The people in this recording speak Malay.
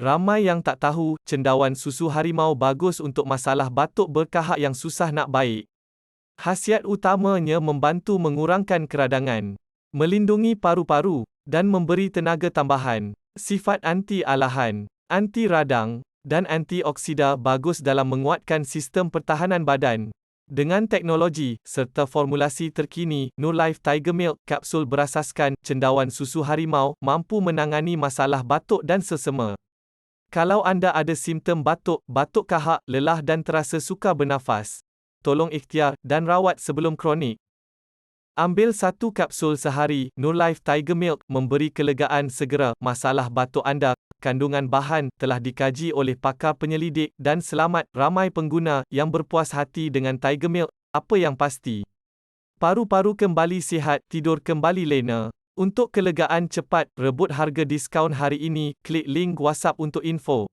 Ramai yang tak tahu, cendawan susu harimau bagus untuk masalah batuk berkahak yang susah nak baik. Khasiat utamanya membantu mengurangkan keradangan, melindungi paru-paru, dan memberi tenaga tambahan. Sifat anti-alahan, anti radang, dan antioksida bagus dalam menguatkan sistem pertahanan badan. Dengan teknologi, serta formulasi terkini, Nurlife Tiger Milk kapsul berasaskan cendawan susu harimau mampu menangani masalah batuk dan selsema. Kalau anda ada simptom batuk, batuk kahak, lelah dan terasa sukar bernafas, tolong ikhtiar dan rawat sebelum kronik. Ambil 1 kapsul sehari. Nurlife Tiger Milk memberi kelegaan segera. Masalah batuk anda. Kandungan bahan telah dikaji oleh pakar penyelidik dan selamat. Ramai pengguna yang berpuas hati dengan Tiger Milk. Apa yang pasti, paru-paru kembali sihat, tidur kembali lena. Untuk kelegaan cepat, rebut harga diskaun hari ini. Klik link WhatsApp untuk info.